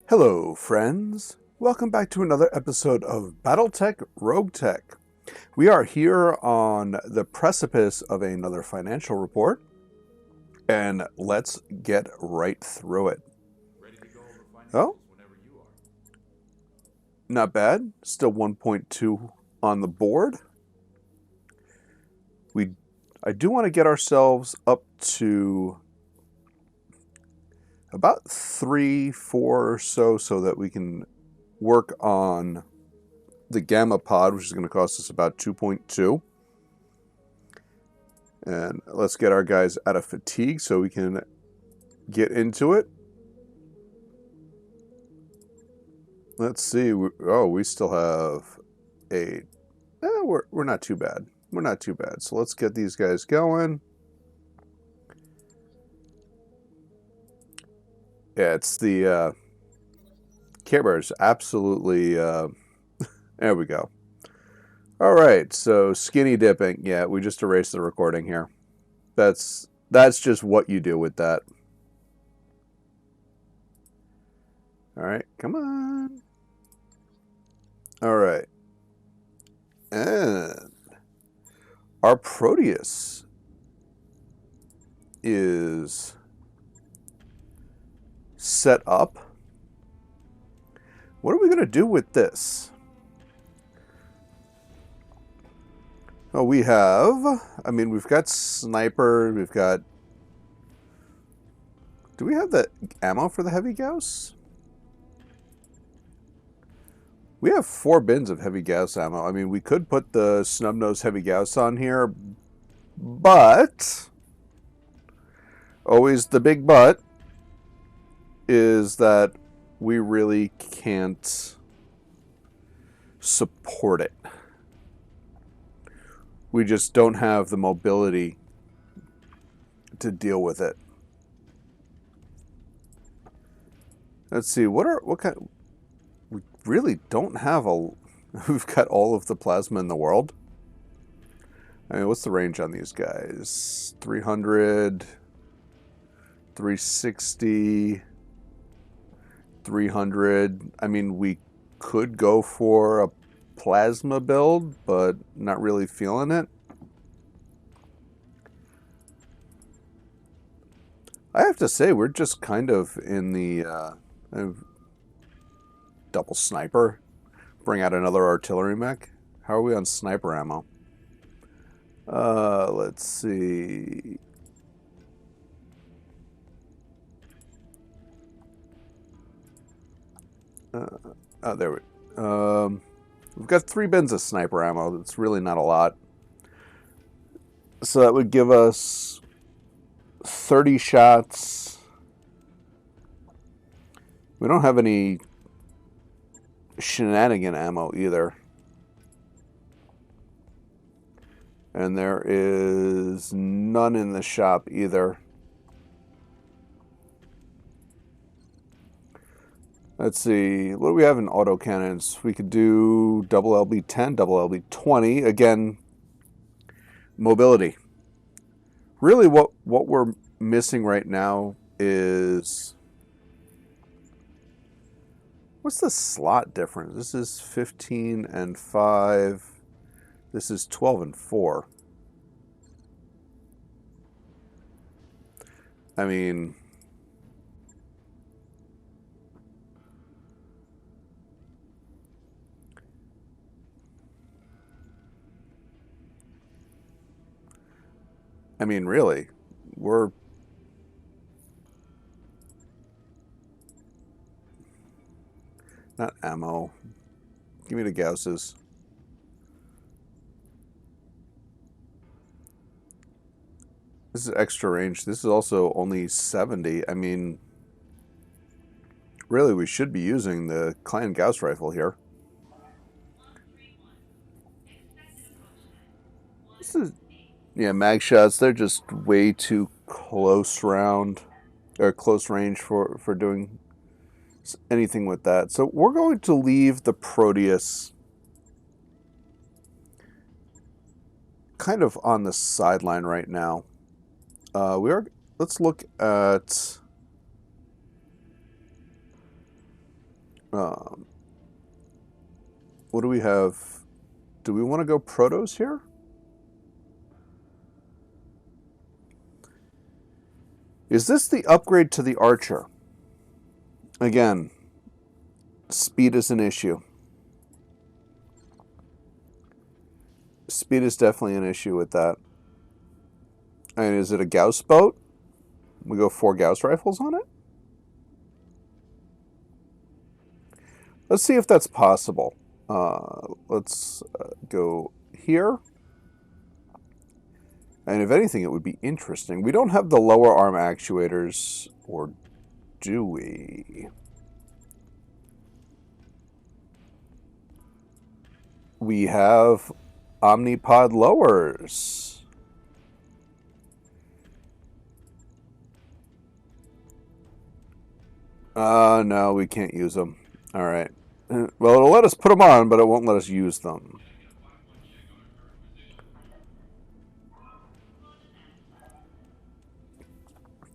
Hello, friends. Welcome back to another episode of BattleTech RogueTech. We are here on the precipice of another financial report, and let's get right through it. Oh, not bad. Still 1.2 on the board. I do want to get ourselves up to about 3, 4 or so that we can work on the Gamma Pod, which is going to cost us about 2.2. And let's get our guys out of fatigue so we can get into it. Let's see. We still have 8. We're not too bad. We're not too bad. So let's get these guys going. Yeah, it's the Care Bears. Absolutely. There we go. All right. So skinny dipping. Yeah, we just erased the recording here. That's just what you do with that. All right. Come on. All right. And our Proteus is set up. What are we going to do with this? Oh, we've got sniper, we've got... Do we have the ammo for the heavy Gauss? We have 4 bins of heavy Gauss ammo. I mean, we could put the snub-nose heavy Gauss on here, but... Always the big but is that we really can't support it. We just don't have the mobility to deal with it. Let's see, what kind... We really don't have we've got all of the plasma in the world. I mean, what's the range on these guys? 300, 360, 300. I mean, we could go for a plasma build, but not really feeling it. I have to say, we're just kind of in the double sniper. Bring out another artillery mech. How are we on sniper ammo? Let's see. There we go. We've got 3 bins of sniper ammo. That's really not a lot. So that would give us 30 shots. We don't have any shenanigan ammo either. And there is none in the shop either. Let's see, what do we have in autocannons? We could do double LB10, double LB20. Again, mobility. Really what we're missing right now is... What's the slot difference? This is 15 and 5. This is 12 and 4. I mean... really, we're... Not ammo. Give me the Gausses. This is extra range. This is also only 70. I mean, really, we should be using the Clan Gauss rifle here. This is... Yeah, mag shots, they're just way too close range for doing anything with that. So we're going to leave the Proteus kind of on the sideline right now. Let's look at Um, what do we have? Do we want to go protos here? Is this the upgrade to the archer? Again, speed is an issue. Speed is definitely an issue with that. And is it a Gauss boat? We go 4 Gauss rifles on it? Let's see if that's possible. Let's go here. And if anything, it would be interesting. We don't have the lower arm actuators, or do we? We have omnipod lowers. No, we can't use them. All right. Well, it'll let us put them on, but it won't let us use them.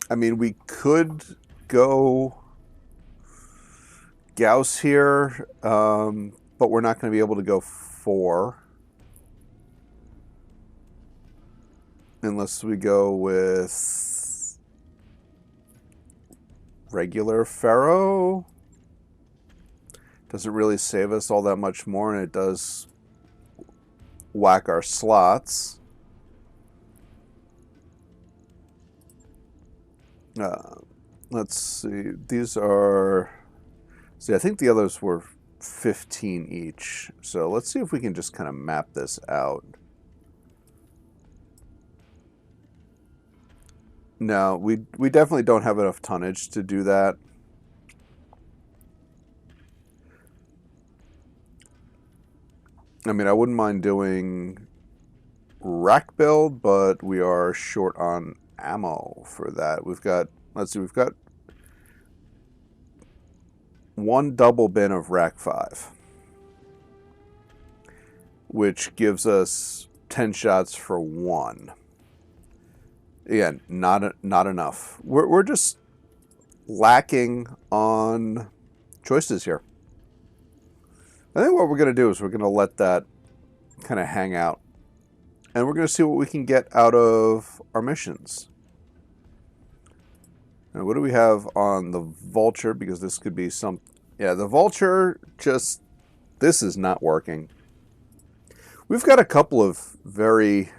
I mean, we could go Gauss here, but we're not going to be able to go 4. Unless we go with regular ferro. Doesn't really save us all that much more, and it does whack our slots. Let's see. These are... See, I think the others were 15 each. So let's see if we can just kind of map this out. No, we definitely don't have enough tonnage to do that. I mean, I wouldn't mind doing rack build, but we are short on ammo for that. We've got, let's see, we've got 1 double bin of rack 5, which gives us 10 shots for 1. Again, not enough. We're just lacking on choices here. I think what we're going to do is we're going to let that kind of hang out. And we're going to see what we can get out of our missions. Now, what do we have on the Vulture? Because this could be some... Yeah, the Vulture just... This is not working. We've got a couple of very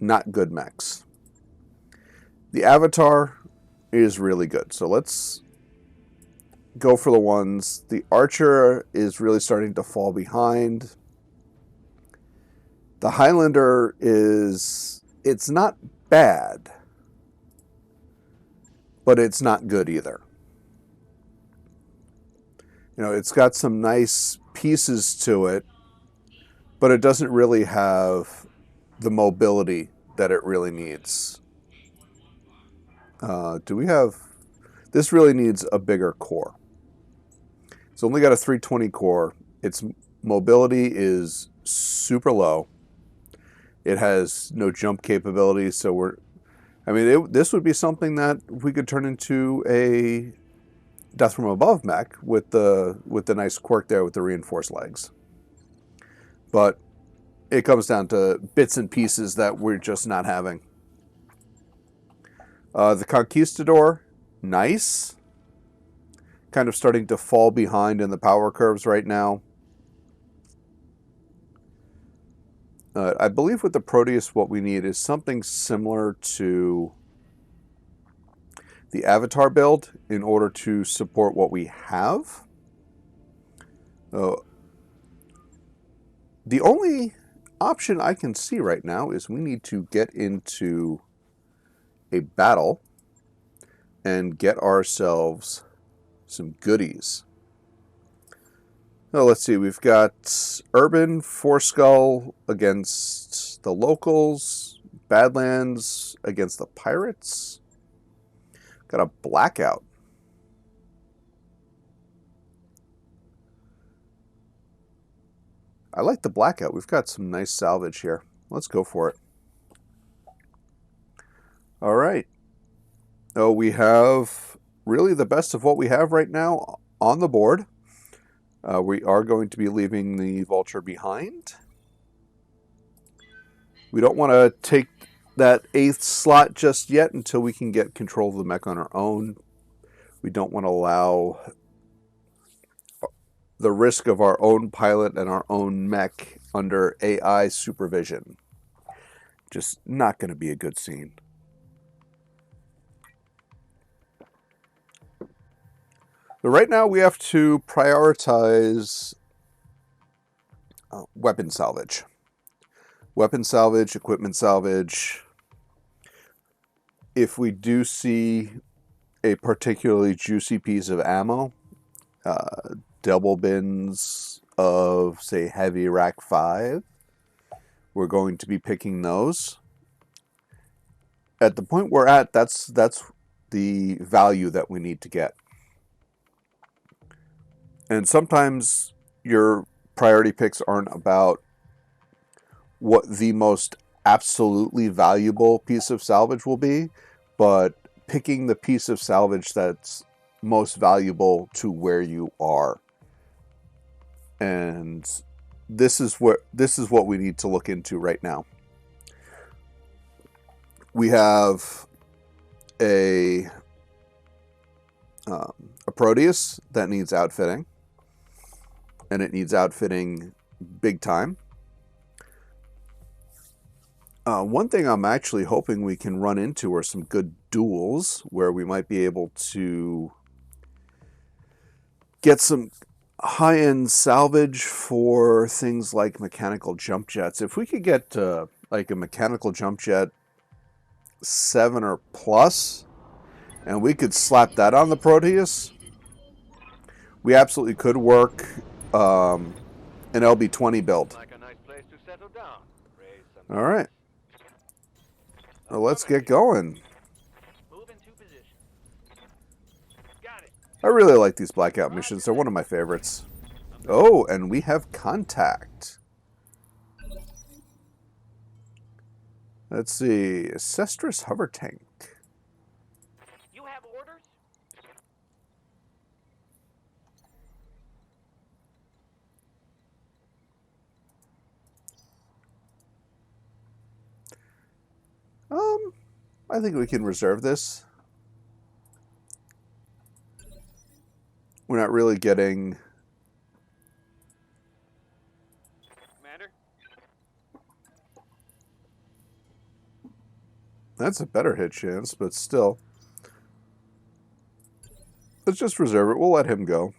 not good mechs. The Avatar is really good. So let's go for the ones. The Archer is really starting to fall behind. The Highlander is... It's not bad, but it's not good either. You know, it's got some nice pieces to it, but it doesn't really have the mobility that it really needs. Do we have... This really needs a bigger core. It's only got a 320 core. Its mobility is super low. It has no jump capability, so we're... I mean, this would be something that we could turn into a Death from Above mech with the nice quirk there with the reinforced legs. But it comes down to bits and pieces that we're just not having. The Conquistador, nice. Kind of starting to fall behind in the power curves right now. I believe with the Proteus what we need is something similar to the Avatar build in order to support what we have. The only option I can see right now is we need to get into a battle and get ourselves some goodies. Well, let's see, we've got Urban, Foreskull against the locals, Badlands against the pirates. Got a Blackout. I like the Blackout. We've got some nice salvage here. Let's go for it. All right. Oh, we have really the best of what we have right now on the board. We are going to be leaving the vulture behind. We don't want to take that 8th slot just yet until we can get control of the mech on our own. We don't want to allow the risk of our own pilot and our own mech under AI supervision. Just not going to be a good scene. But right now we have to prioritize weapon salvage. Weapon salvage, equipment salvage. If we do see a particularly juicy piece of ammo, double bins of, say, heavy rack 5, we're going to be picking those. At the point we're at, that's the value that we need to get. And sometimes your priority picks aren't about what the most absolutely valuable piece of salvage will be, but picking the piece of salvage that's most valuable to where you are. And this is what we need to look into right now. We have a Proteus that needs outfitting, and it needs outfitting big time. One thing I'm actually hoping we can run into are some good duels where we might be able to get some high-end salvage for things like mechanical jump jets. If we could get like a mechanical jump jet 7 or plus, and we could slap that on the Proteus, we absolutely could work an LB-20 build. Like a nice place to settle down. All right. Well, let's get going. Move into position. Got it. I really like these blackout missions. They're one of my favorites. Oh, and we have contact. Let's see. Cestrus hover tank. You have orders? I think we can reserve this. We're not really getting... Commander? That's a better hit chance, but still. Let's just reserve it. We'll let him go.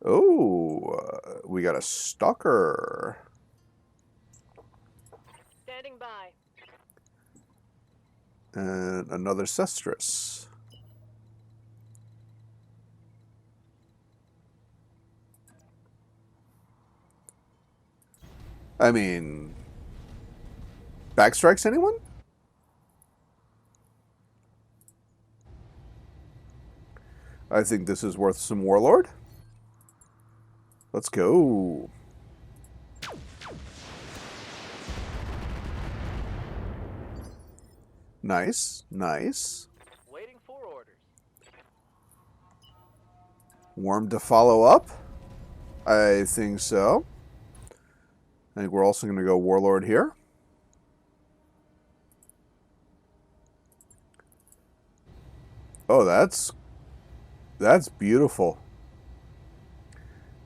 Oh, we got a stalker. Standing by. And another Cestrus. I mean, backstrikes anyone? I think this is worth some Warlord. Let's go. Nice, nice. Waiting for orders. Worm to follow up? I think so. I think we're also going to go Warlord here. Oh, that's beautiful.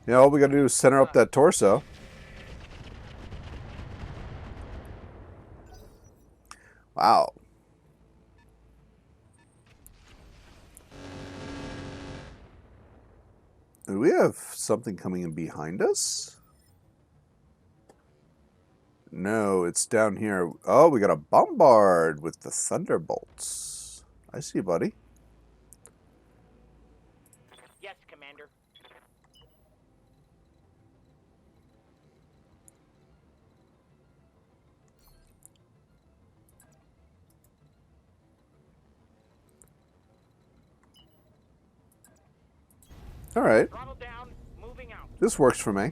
Yeah, all we got to do is center up that torso. Wow. Do we have something coming in behind us? No, it's down here. Oh, we got a bombard with the thunderbolts. I see you, buddy. Yes, Commander. All right. Throttle down, moving out. This works for me.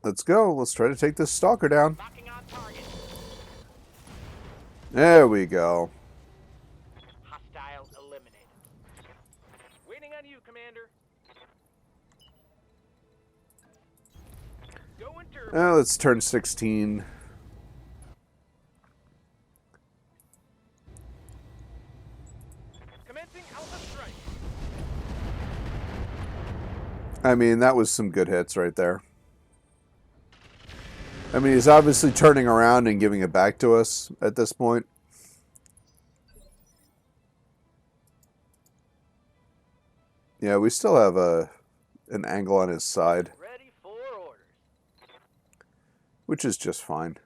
Let's go. Let's try to take this stalker down. Locking on There we go. Hostile eliminated. Waiting on you, Commander. Going turbo. Let's turn 16. Commencing Alpha Strike. I mean, that was some good hits right there. I mean, he's obviously turning around and giving it back to us at this point. Yeah, we still have an angle on his side, Ready for orders. which is just fine.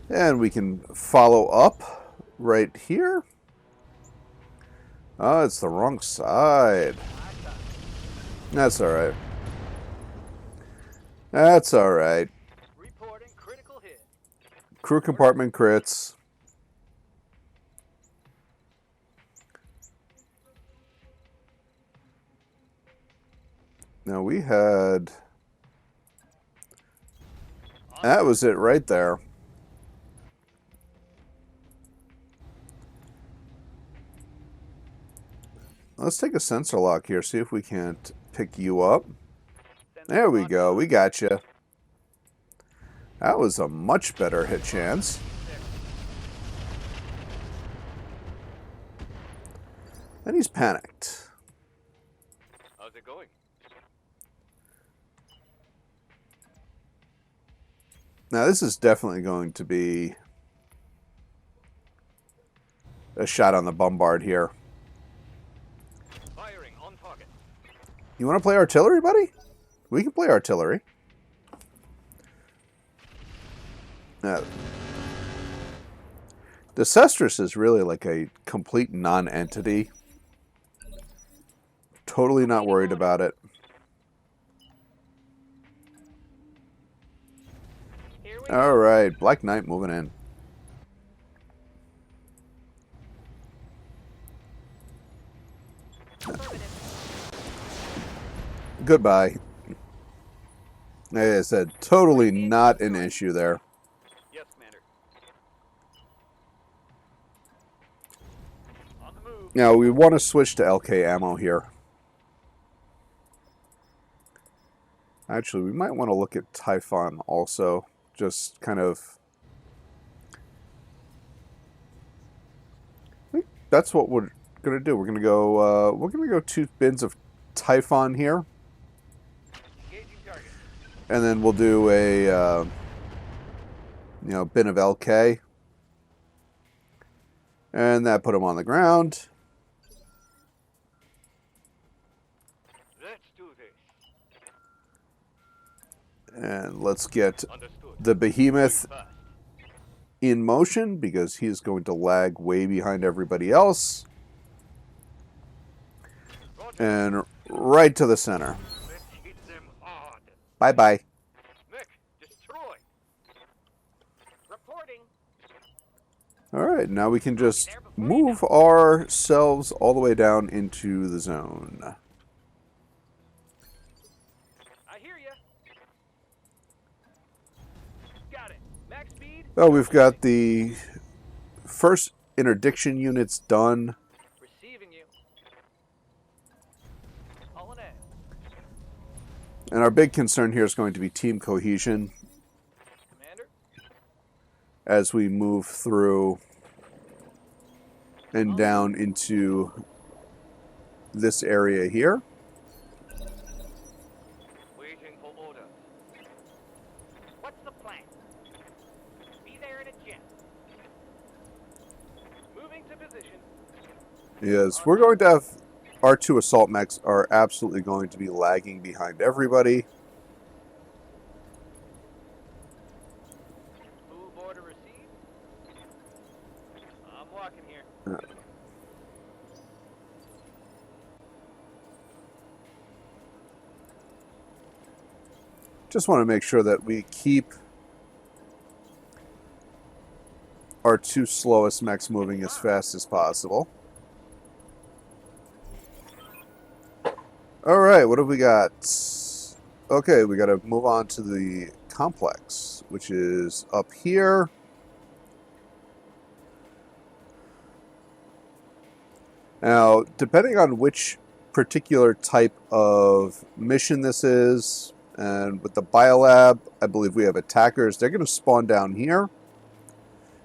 And we can follow up right here. Oh, it's the wrong side. That's all right. That's all right. Reporting critical hit. Crew compartment crits. Now we had... That was it right there. Let's take a sensor lock here, see if we can't pick you up. There we go, we got you. That was a much better hit chance. And he's panicked. How's it going? Now this is definitely going to be a shot on the bombard here. Firing on target. You want to play artillery, buddy? We can play artillery. Now, the Cestrus is really like a complete non-entity. Totally not worried about it. Here we All right, Black Knight moving in. Goodbye. Like I said, totally not an issue there. Yes, Commander. On the move. Now, we want to switch to LK ammo here. Actually, we might want to look at Typhon also. Just kind of... I think that's what we're going to do. We're going to go 2 bins of Typhon here. Engaging target. And then we'll do a, bin of LK. And that put him on the ground. Let's do this. And let's get Understood. the Behemoth Fast. in motion, because he's going to lag way behind everybody else. Roger. And right to the center. Let's hit them hard. Bye-bye. Mech, destroy. Reporting. All right, now we can just move ourselves all the way down into the zone. I hear ya. Got it. Max speed. Oh, we've got the first interdiction units done. Receiving you. All in it. And our big concern here is going to be team cohesion Commander. as we move through and down into this area here. Waiting for order. What's the plan? Be there in a jet. Moving to position. Yes, we're going to have our 2 assault mechs are absolutely going to be lagging behind everybody. Move order received. I'm walking here. Just want to make sure that we keep our 2 slowest mechs moving as fast as possible. All right, what have we got? Okay, we got to move on to the complex, which is up here. Now, depending on which particular type of mission this is, and with the biolab, I believe we have attackers. They're going to spawn down here.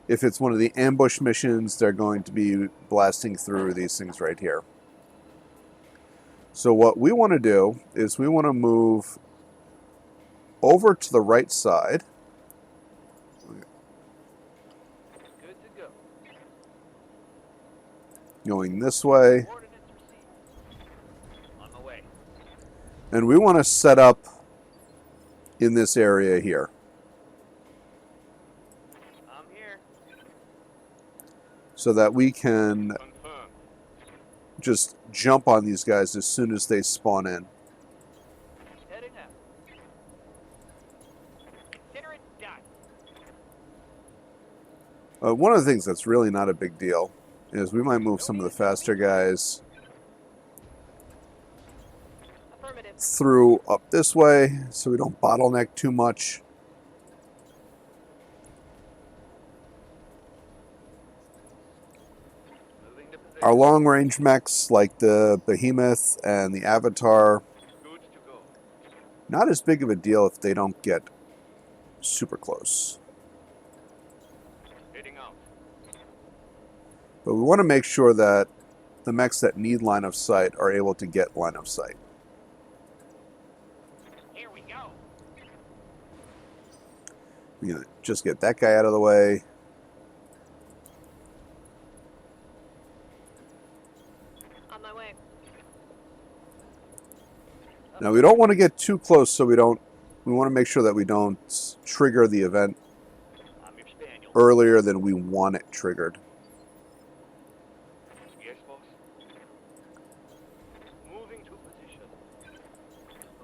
If it's one of the ambush missions, they're going to be blasting through these things right here. So what we want to do is we want to move over to the right side. Good to go. Going this way. Coordinates received. On the way. And we want to set up in this area here. I'm here. So that we can Confirmed. just jump on these guys as soon as they spawn in. Heading out. Consider it done. One of the things that's really not a big deal is we might move some of the faster guys Affirmative. through up this way so we don't bottleneck too much. Moving to position. Our long-range mechs like the Behemoth and the Avatar, Good to go. not as big of a deal if they don't get super close. Heading out. But we want to make sure that the mechs that need line of sight are able to get line of sight. Here we go. You know, just get that guy out of the way. On my way. Now we don't want to get too close, so we want to make sure that we don't trigger the event I'm your spaniel. earlier than we want it triggered. Yes, boss. Moving to position.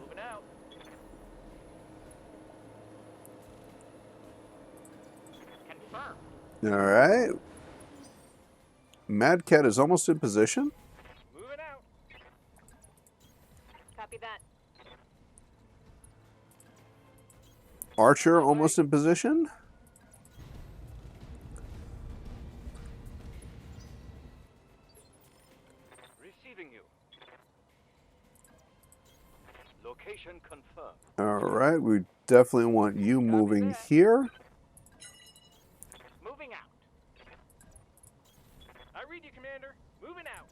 Moving out. Confirmed. All right. Mad Cat is almost in position. Moving out. Copy that. Archer almost in position. Receiving you. Location confirmed. All right. We definitely want you moving here. Moving out. I read you, Commander. Moving out.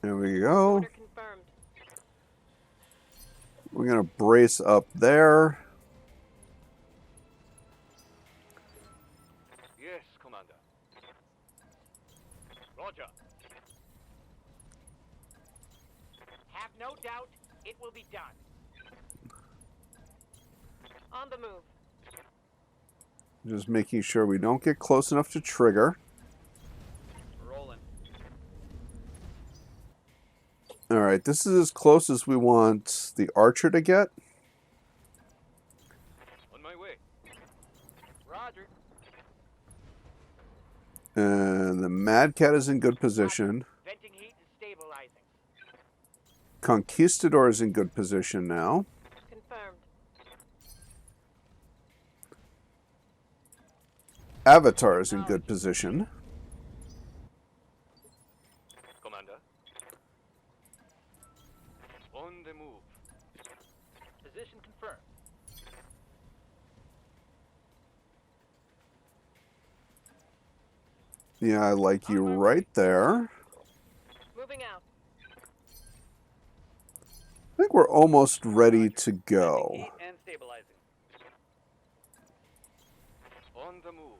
There we go. Order confirmed. We're going to brace up there. Yes, Commander. Roger. Have no doubt it will be done. On the move. Just making sure we don't get close enough to trigger. Rolling. All right. This is as close as we want the Archer to get. On my way. Roger. And the Mad Cat is in good position. Venting heat is stabilizing. Conquistador is in good position now. Confirmed. Avatar is in good position. Commander. On the move. Position confirmed. Yeah, I like you right there. Moving out. I think we're almost ready to go. Heat and stabilizing. On the move.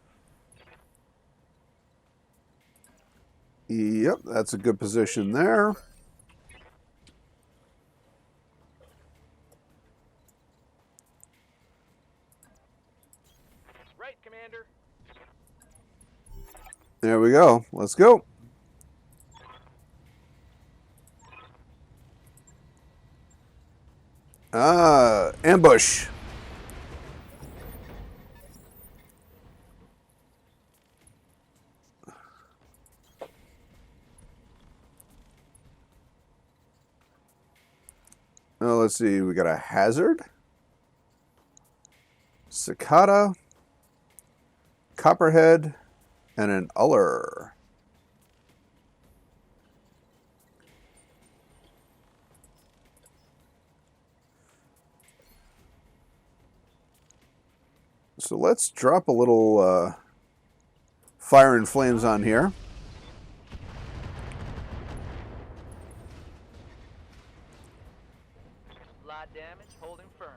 Yep, that's a good position there. Right, Commander. There we go. Let's go. Ambush. Oh, let's see. We got a hazard. Cicada, Copperhead, and an Uller. So let's drop a little fire and flames on here. Light damage, holding firm.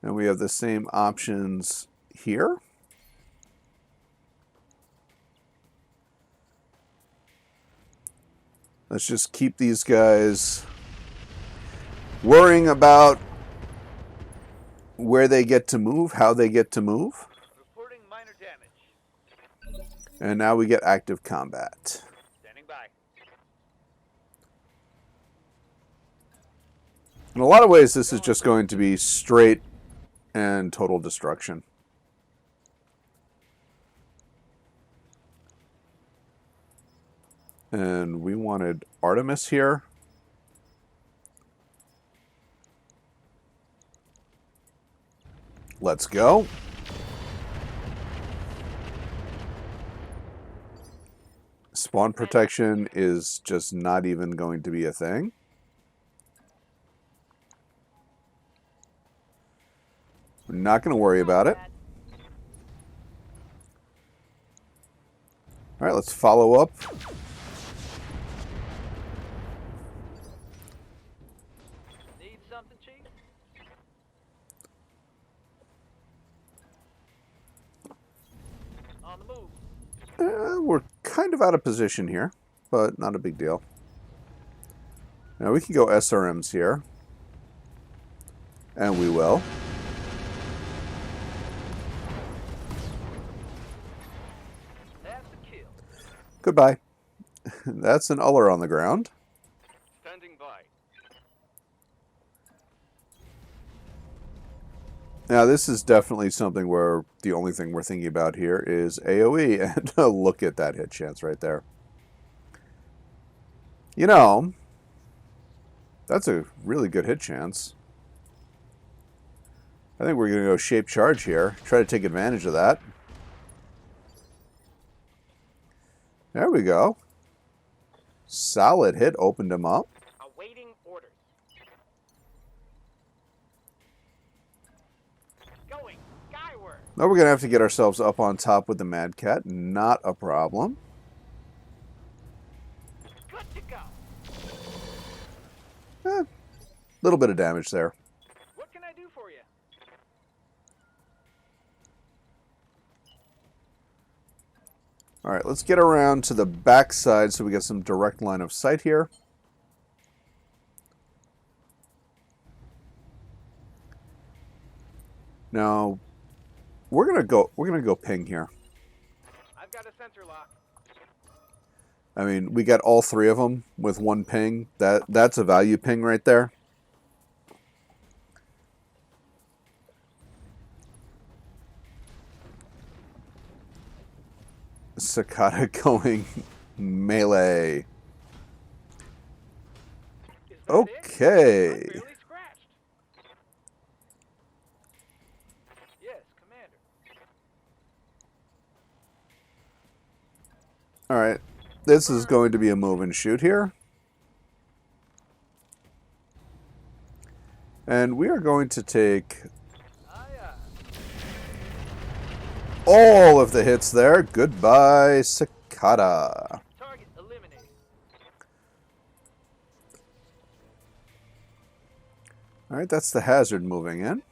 And we have the same options here. Let's just keep these guys worrying about where they get to move, how they get to move. Reporting minor damage. And now we get active combat. Standing by. In a lot of ways, this is just going to be straight and total destruction. And we wanted Artemis here. Let's go. Spawn protection is just not even going to be a thing. We're not going to worry about it. All right, let's follow up. Need something, Chief? On the move. We're kind of out of position here, but not a big deal. Now we can go SRMs here. And we will. That's a kill. Goodbye. That's an Uller on the ground. Standing by. Now this is definitely something where the only thing we're thinking about here is AoE. And look at that hit chance right there. You know, that's a really good hit chance. I think we're going to go shape charge here. Try to take advantage of that. There we go. Solid hit. Opened him up. Awaiting orders. Going skyward. Now we're going to have to get ourselves up on top with the Mad Cat. Not a problem. Good to go. Little bit of damage there. What can I do for you? All right, let's get around to the back side so we get some direct line of sight here. Now, we're gonna go ping here. I've got a sensor lock. I mean, we got all three of them with one ping. That's a value ping right there. Cicada going melee. Is that Okay. it? I'm barely scratched. Yes, Commander. All right. This is going to be a move and shoot here. And we are going to take all of the hits there. Goodbye, Cicada. Target eliminated. All right, that's the hazard moving in.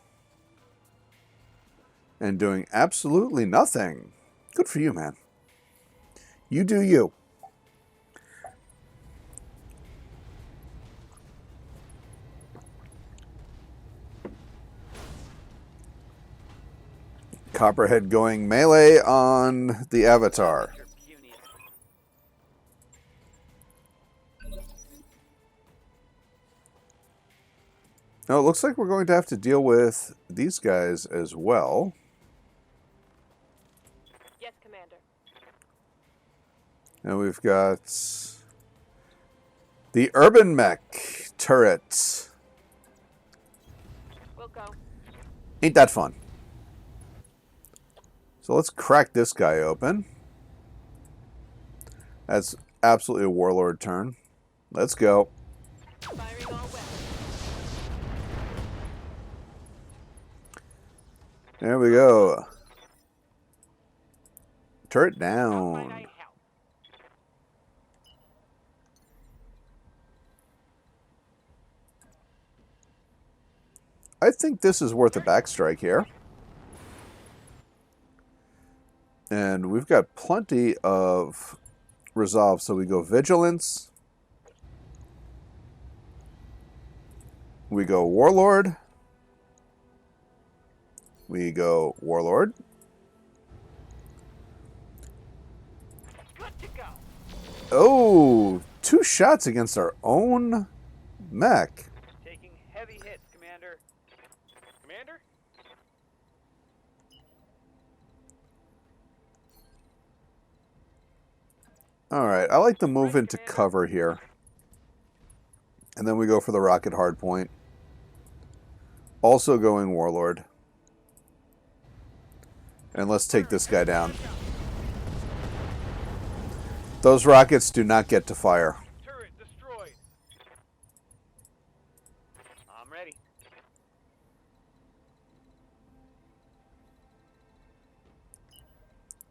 And doing absolutely nothing. Good for you, man. You do you. Copperhead going melee on the Avatar. You're puny. Now, it looks like we're going to have to deal with these guys as well. Yes, Commander. And we've got the Urban Mech turret. Ain't that fun? So let's crack this guy open. That's absolutely a warlord turn. Let's go. Firing all weapons. There we go. Turret How might down. I help? I think this is worth a backstrike here. And we've got plenty of resolve. So we go Vigilance. We go Warlord. We go Warlord. Good to go. Oh, 2 shots against our own mech. Taking heavy hits, Commander. Commander? Alright, I like to move into cover here. And then we go for the rocket hardpoint. Also going Warlord. And let's take this guy down. Those rockets do not get to fire. Turret destroyed. I'm ready.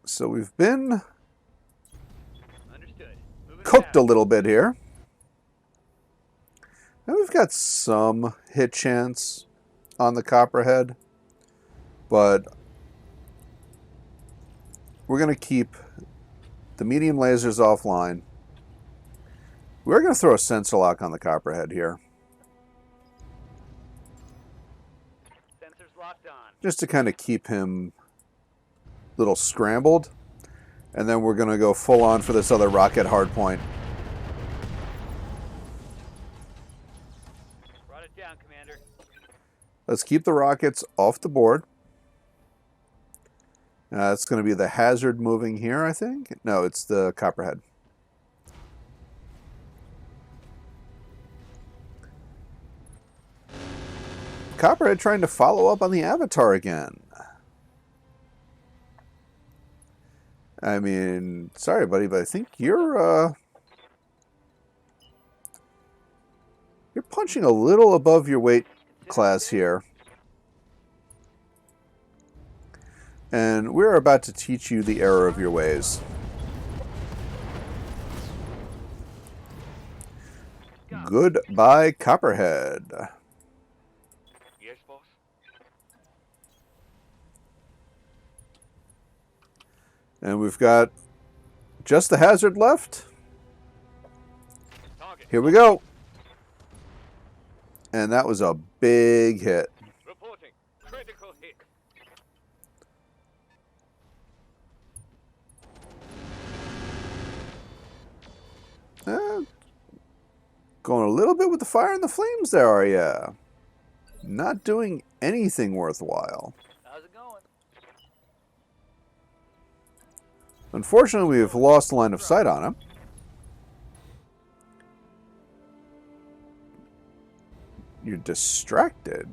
So we've been Understood. Moving cooked a out. little bit here. Now we've got some hit chance on the Copperhead, but we're going to keep the medium lasers offline. We're going to throw a sensor lock on the Copperhead here, Sensors locked on. just to kind of keep him a little scrambled. And then we're going to go full on for this other rocket hardpoint. Brought it down, Commander. Let's keep the rockets off the board. It's going to be the hazard moving here, I think. No, it's the Copperhead. Copperhead trying to follow up on the Avatar again. I mean, sorry, buddy, but I think you're punching a little above your weight class here. And we're about to teach you the error of your ways. Goodbye, Copperhead. Yes, boss. And we've got just the hazard left. Target. Here we go. And that was a big hit. Reporting. Critical hit. Going a little bit with the fire and the flames there, are ya? Not doing anything worthwhile. How's it going? Unfortunately, we've lost line of sight on him. You're distracted.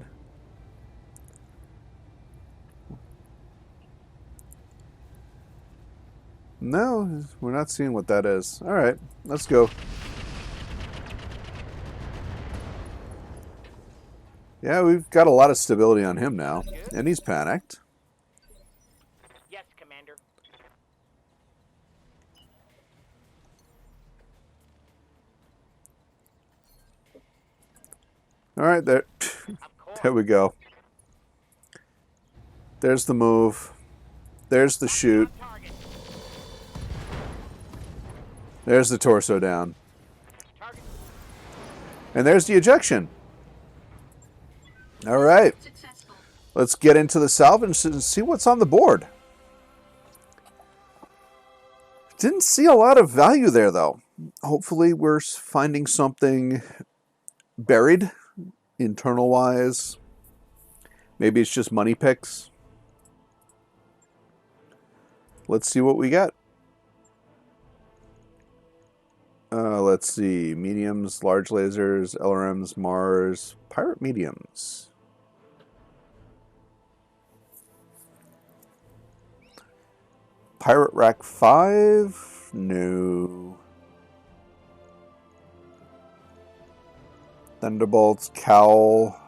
No, we're not seeing what that is. All right, let's go. Yeah, we've got a lot of stability on him now, and he's panicked. Yes, Commander. All right, there, there we go. There's the move. There's the shoot. Target. There's the torso down. Target. And there's the ejection. All right. Let's get into the salvage and see what's on the board. Didn't see a lot of value there, though. Hopefully we're finding something buried, internal-wise. Maybe it's just money picks. Let's see what we got. Let's see. Mediums, large lasers, LRMs, Mars, pirate mediums. Pirate Rack 5? No. Thunderbolts, Cowl.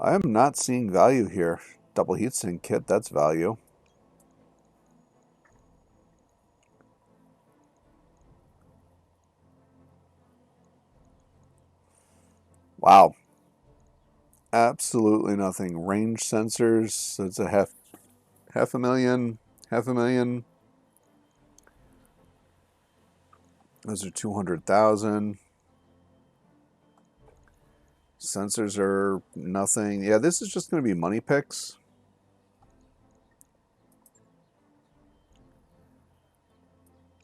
I am not seeing value here. Double heatsink kit, that's value. Wow. Absolutely nothing. Range sensors, that's a half a million. Those are 200,000. Sensors are nothing. Yeah, this is just going to be money picks.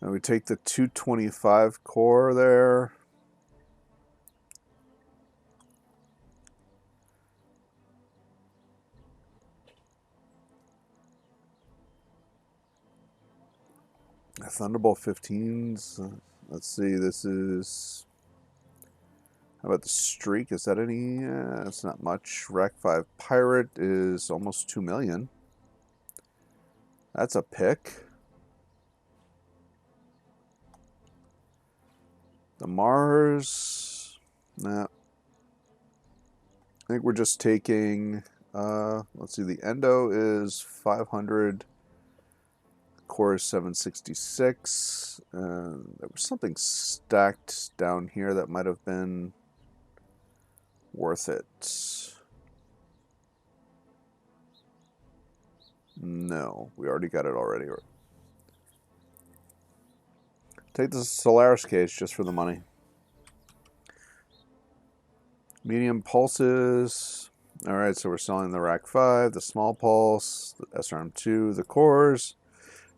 And we take the 225 core there. Thunderbolt 15s. Let's see, this is... How about the Streak? Is that any? That's not much. Rack 5 Pirate is almost 2 million. That's a pick. The Mars... Nah. I think we're just taking... let's see, the Endo is 500... Core is 766. There was something stacked down here that might have been worth it. No, we already got it already. Take the Solaris case just for the money. Medium pulses. Alright, so we're selling the Rack 5, the small pulse, the SRM2, the cores.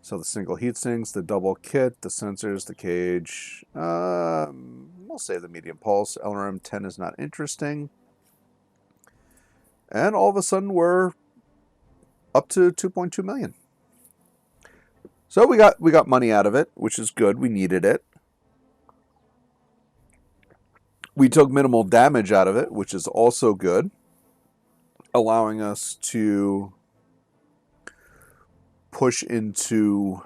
So the single heat sinks, the double kit, the sensors, the cage. We'll say the medium pulse. LRM 10 is not interesting. And all of a sudden we're up to 2.2 million. So we got money out of it, which is good. We needed it. We took minimal damage out of it, which is also good, allowing us to push into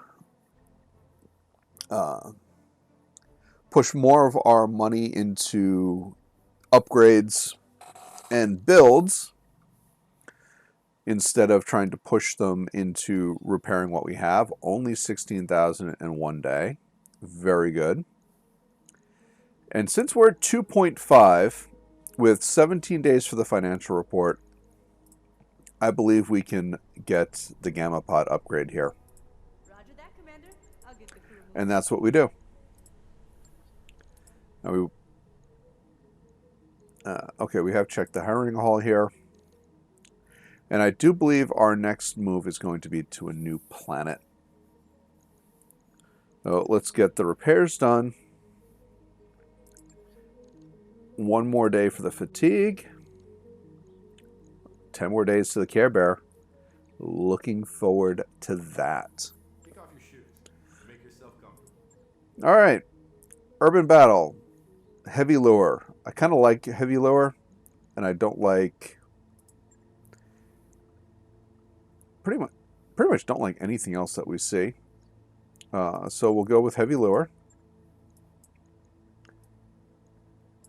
push more of our money into upgrades and builds instead of trying to push them into repairing what we have. Only 16,000 in one day. Very good. And since we're at 2.5 with 17 days for the financial report, I believe we can get the Gamma Pod upgrade here. Roger that, Commander. I'll get the crew. And that's what we do. Now okay, we have checked the hiring hall here. And I do believe our next move is going to be to a new planet. So let's get the repairs done. One more day for the fatigue. 10 more days to the Care Bear. Looking forward to that. Take off your shoes. Make yourself comfortable. All right. Urban Battle. Heavy Lure. I kind of like Heavy Lure, and I don't like... Pretty much don't like anything else that we see. So we'll go with Heavy Lure.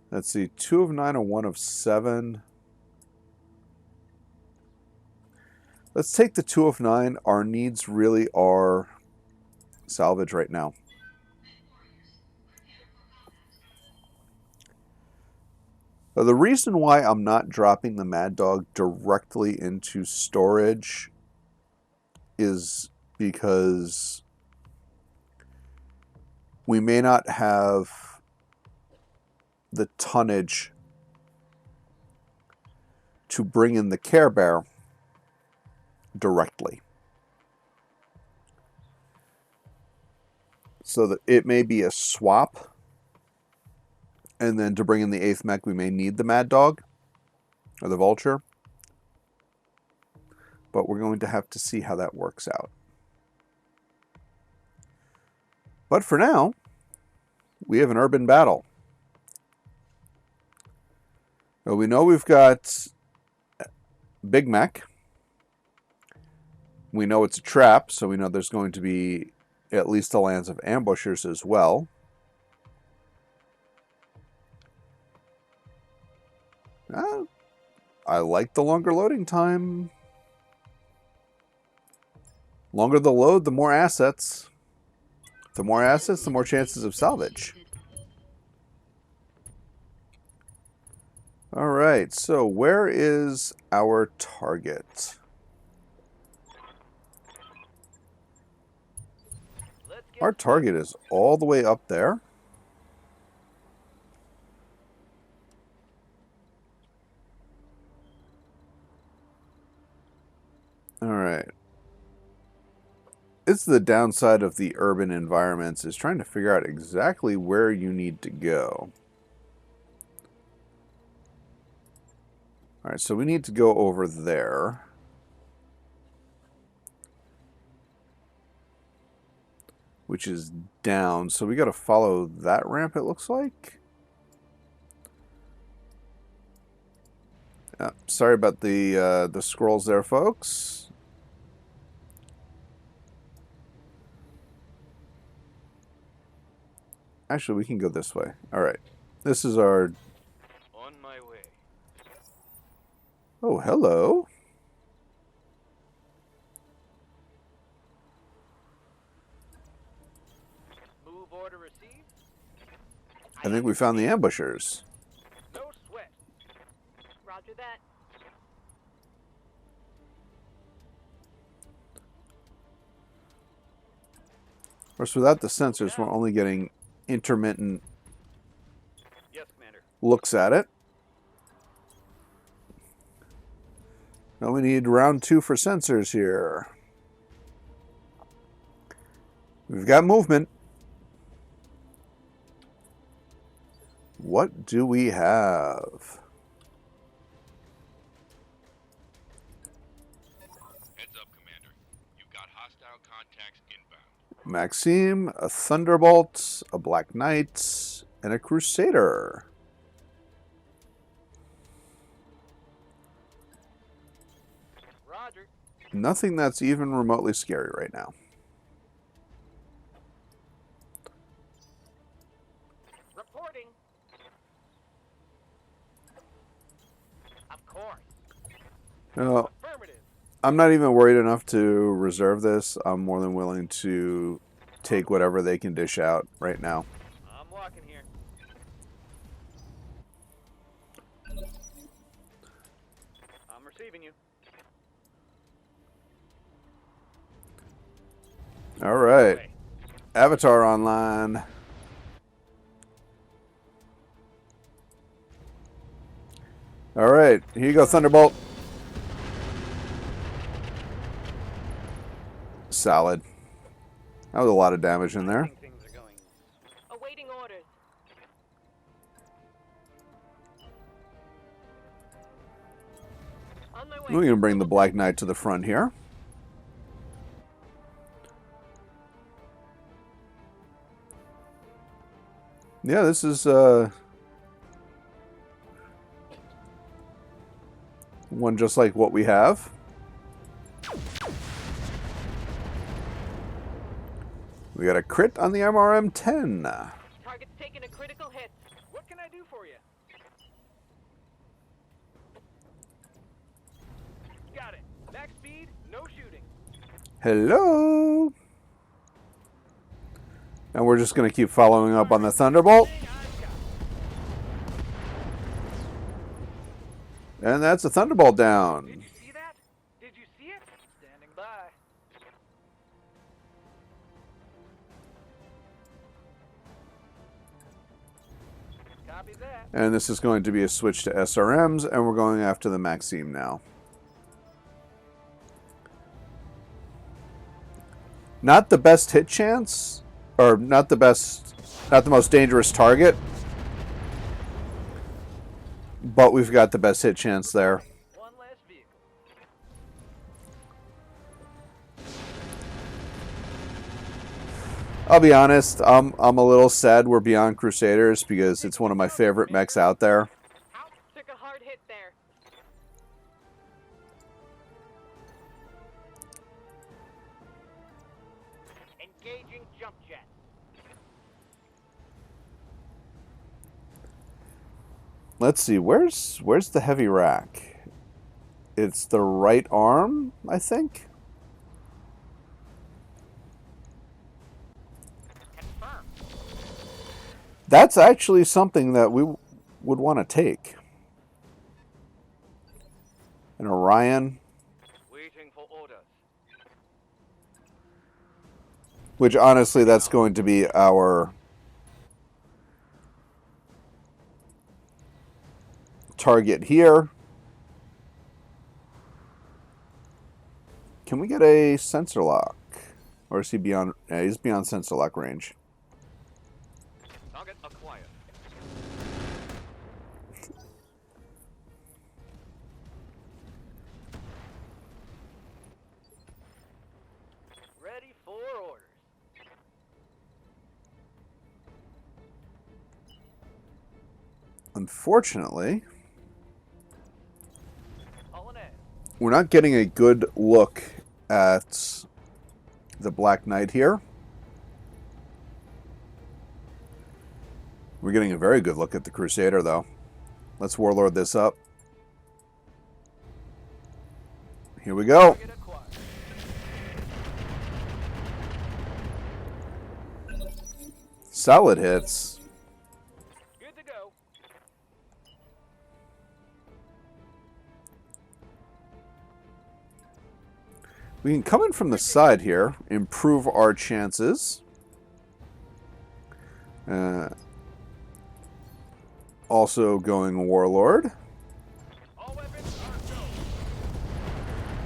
Let's see. 2 of 9 and 1 of 7. Let's take the 2 of 9. Our needs really are salvage right now. The reason why I'm not dropping the Mad Dog directly into storage is because we may not have the tonnage to bring in the Care Bear directly. So that it may be a swap, and then to bring in the 8th mech we may need the Mad Dog or the Vulture, but we're going to have to see how that works out. But for now, we have an urban battle. Now we know we've got big mech. We know it's a trap, so we know there's going to be at least a lance of ambushers as well. I like the longer loading time. Longer the load, the more assets. The more assets, the more chances of salvage. Alright, so where is our target? Our target is all the way up there. Alright. It's the downside of the urban environments, is trying to figure out exactly where you need to go. Alright, so we need to go over there. Which is down, so we got to follow that ramp, it looks like. Sorry about the scrolls there, folks. Actually, we can go this way. Alright. This is our... On my way. Oh, hello. Move order received. I think we found the ambushers. No sweat. Roger that. Of course, without the sensors, we're only getting intermittent Yes, Commander. looks at it. Now we need round 2 for sensors here. We've got movement. What do we have? Heads up, Commander. You've got hostile contacts inbound. Maxime, a Thunderbolt, a Black Knight, and a Crusader. Roger. Nothing that's even remotely scary right now. Reporting. Of course. No, Affirmative. I'm not even worried enough to reserve this. I'm more than willing to take whatever they can dish out right now. I'm walking here. I'm receiving you. All right. Avatar online. All right. Here you go, Thunderbolt. Solid. That was a lot of damage in there. I think things are going. Awaiting orders. On my way. We're going to bring the Black Knight to the front here. Yeah, this is one just like what we have. We got a crit on the MRM-10. Target's taking a critical hit. What can I do for you? Got it. Max speed, no shooting. Hello. And we're just going to keep following up on the Thunderbolt. Thing I've got. And that's a Thunderbolt down. Did you see that? Did you see it? Standing by. Copy that. And this is going to be a switch to SRMs, and we're going after the Maxime now. Not the best hit chance, or not the most dangerous target, but we've got the best hit chance there. One less vehicle. I'll be honest, I'm a little sad we're beyond Crusaders because it's one of my favorite mechs out there. Out. Took a hard hit there. Engaging jump jet. Let's see, where's the heavy rack? It's the right arm, I think. Confirmed. That's actually something that we would want to take. An Orion, Waiting for orders. which honestly, that's going to be our target here. Can we get a sensor lock? Or is he beyond? Yeah, he's beyond sensor lock range. Target acquired. Ready for orders. Unfortunately, Hauling in. we're not getting a good look at the Black Knight here. We're getting a very good look at the Crusader, though. Let's Warlord this up. Here we go. Target acquired. Solid hits. Good to go. We can come in from the side here, improve our chances. Also going Warlord. All weapons are go.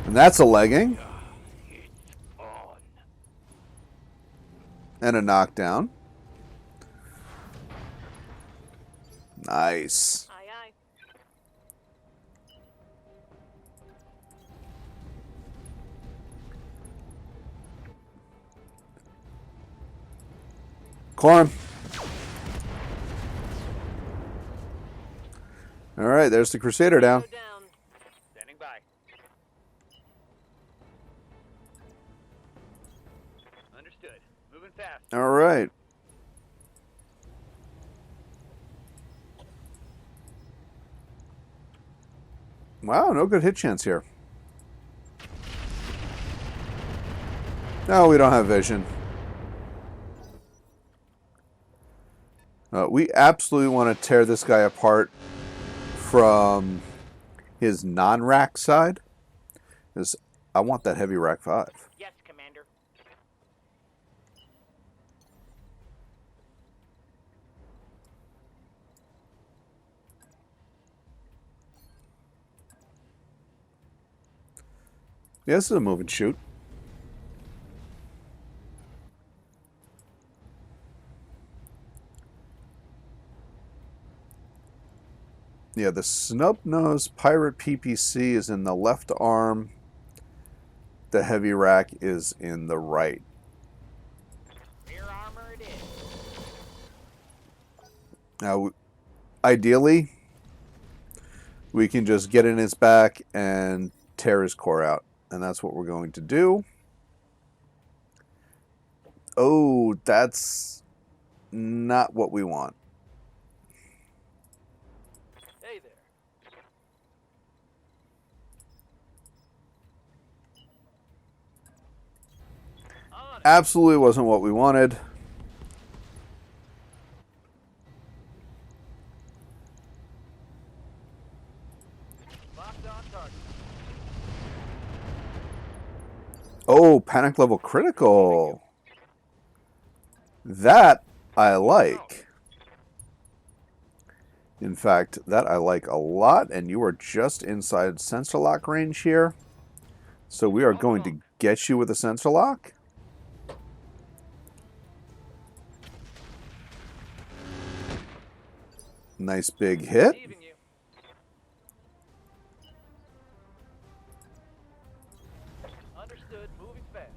And that's a legging. On. And a knockdown. Nice. Aye, aye. Climb. All right, there's the Crusader down. Go down. Standing by. Understood. Moving fast. All right. Wow, no good hit chance here. No, we don't have vision. We absolutely want to tear this guy apart from his non-rack side. Because I want that heavy rack 5. Yes, Commander. Yeah, this is a move and shoot. Yeah, the snub-nosed pirate PPC is in the left arm. The heavy rack is in the right. Rear armor it is. Now, ideally, we can just get in his back and tear his core out. And that's what we're going to do. Oh, that's not what we want. Hey there. On it. Absolutely wasn't what we wanted. Locked on target. Oh, panic level critical. That I like. In fact, that I like a lot, and you are just inside sensor lock range here. So we are going to get you with a sensor lock. Nice big hit. Receiving you. Understood. Moving fast.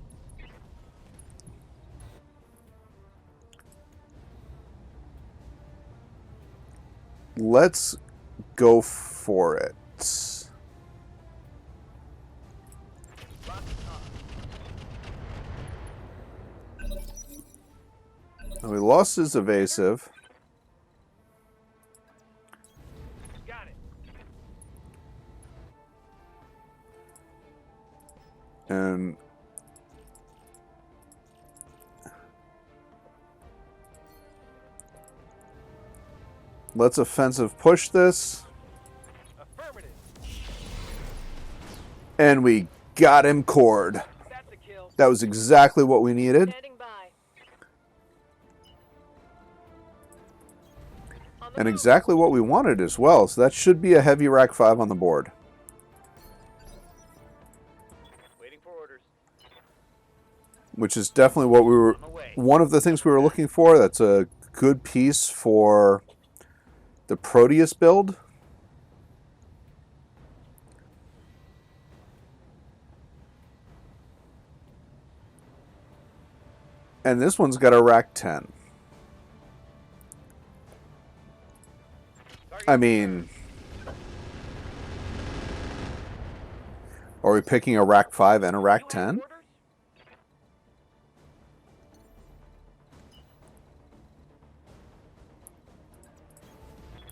Let's go for it. Locked on. We lost his evasive. Got it. And let's offensive push this. Affirmative. And we got him cored. That's a kill. That was exactly what we needed. Standing by. On the And move. exactly what we wanted as well. So that should be a heavy rack 5 on the board. Waiting for orders. Which is definitely what we were... On the way. One of the things we were looking for. That's a good piece for the Proteus build. And this one's got a rack 10. I mean... Are we picking a rack 5 and a rack 10?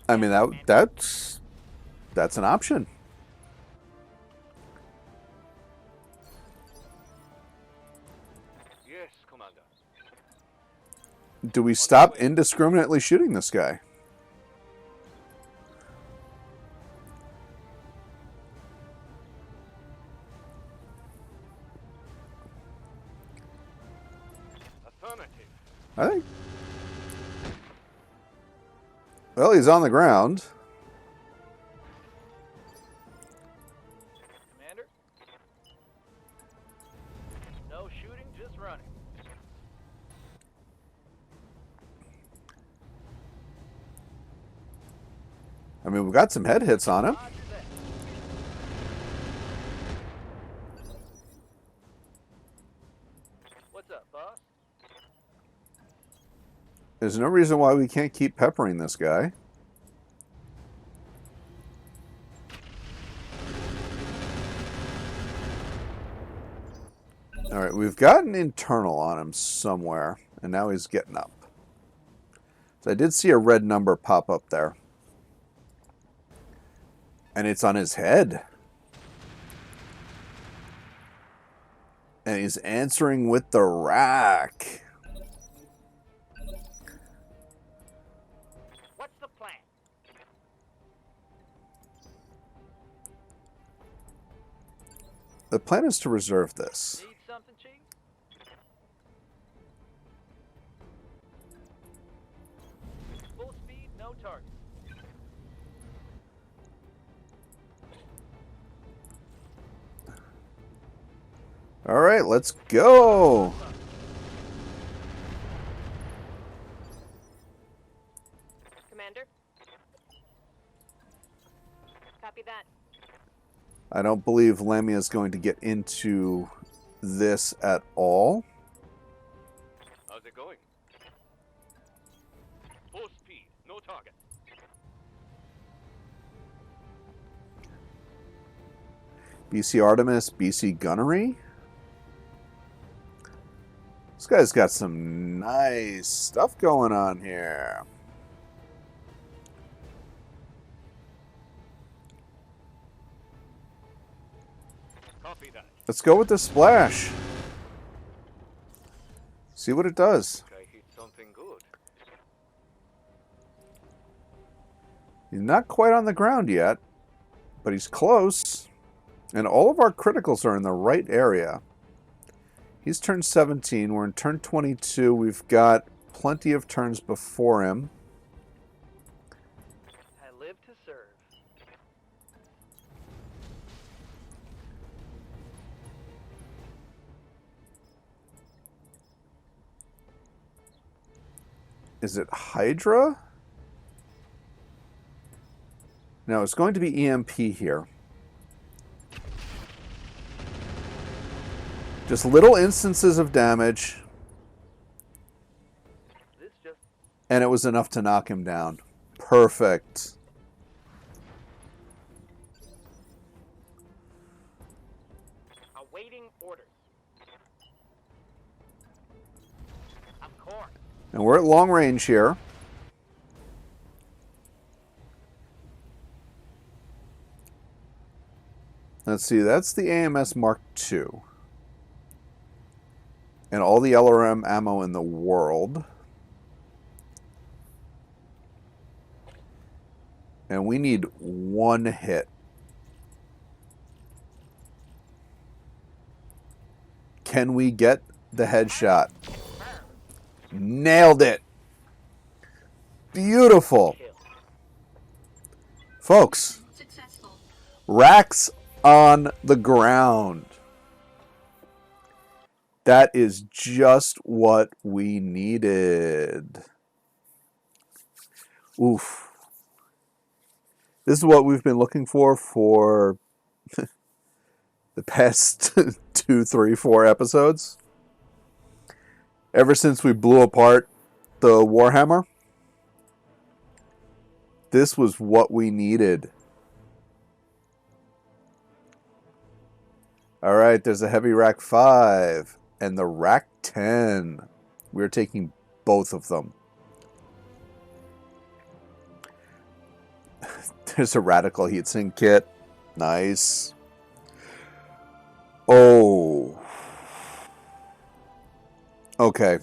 I mean, that's an option. Yes, Commander. Do we stop indiscriminately shooting this guy? Affirmative. I think. Well, he's on the ground. Commander? No shooting, just running. I mean, we've got some head hits on him. Roger that. What's up, boss? There's no reason why we can't keep peppering this guy. All right, we've got an internal on him somewhere, and now he's getting up. So I did see a red number pop up there. And it's on his head. And he's answering with the rack. What's the plan? The plan is to reserve this. Need something, Chief? Full speed, no target. All right, let's go. Commander? Copy that. I don't believe Lamia is going to get into this at all. How's it going? Full speed, no target. BC Artemis, BC Gunnery. This guy's got some nice stuff going on here. Copy that. Let's go with the splash. See what it does. I hit something good. He's not quite on the ground yet, but he's close. And all of our criticals are in the right area. He's turn 17. We're in turn 22. We've got plenty of turns before him. I live to serve. Is it Hydra? No, it's going to be EMP here. Just little instances of damage, This just and it was enough to knock him down. Perfect. awaiting orders. I'm core. And we're at long range here. Let's see, that's the AMS Mark II. And all the LRM ammo in the world. And we need one hit. Can we get the headshot? Nailed it. Beautiful. Folks, racks on the ground. That is just what we needed. Oof. This is what we've been looking for the past 2, 3, 4 episodes. Ever since we blew apart the Warhammer, this was what we needed. All right, there's a heavy rack 5 and the rack 10. We're taking both of them. There's a radical heatsink kit. Nice. Oh. Okay.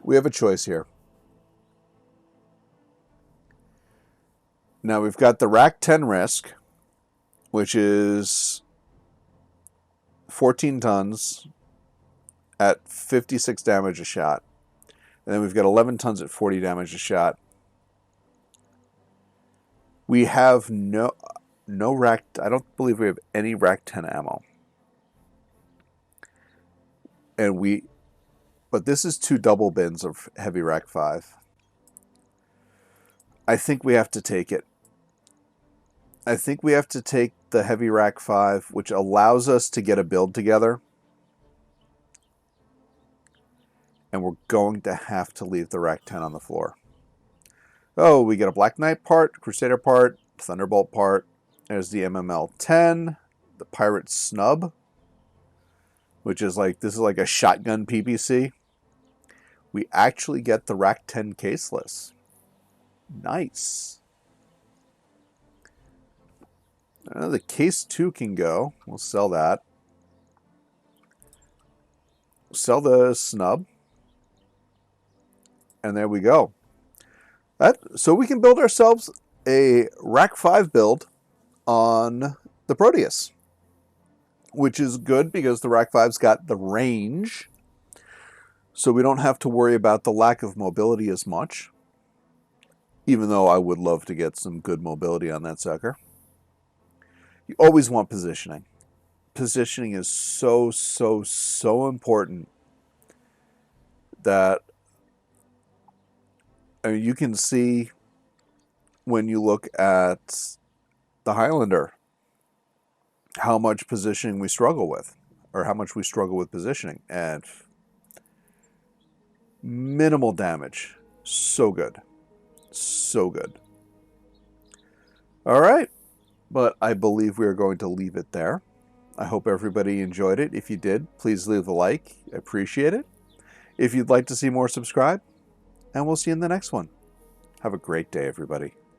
We have a choice here. Now we've got the rack 10 risk, which is 14 tons at 56 damage a shot. And then we've got 11 tons at 40 damage a shot. We have no rack. I don't believe we have any rack 10 ammo. But this is 2 double bins of heavy rack 5. I think we have to take it. I think we have to take the heavy rack 5, which allows us to get a build together. And we're going to have to leave the rack 10 on the floor. Oh, we get a Black Knight part, Crusader part, Thunderbolt part. There's the MML 10, the Pirate Snub, which is like, this is like a shotgun PPC. We actually get the rack 10 caseless. Nice. The case 2 can go. We'll sell that. Sell the snub. And there we go. So we can build ourselves a rack 5 build on the Proteus, which is good because the rack 5's got the range. So we don't have to worry about the lack of mobility as much. Even though I would love to get some good mobility on that sucker. You always want positioning. Positioning is so important that you can see when you look at the Highlander how much positioning we struggle with, or how much we struggle with positioning. And minimal damage. So good. So good. All right. But I believe we are going to leave it there. I hope everybody enjoyed it. If you did, please leave a like. I appreciate it. If you'd like to see more, subscribe. And we'll see you in the next one. Have a great day, everybody.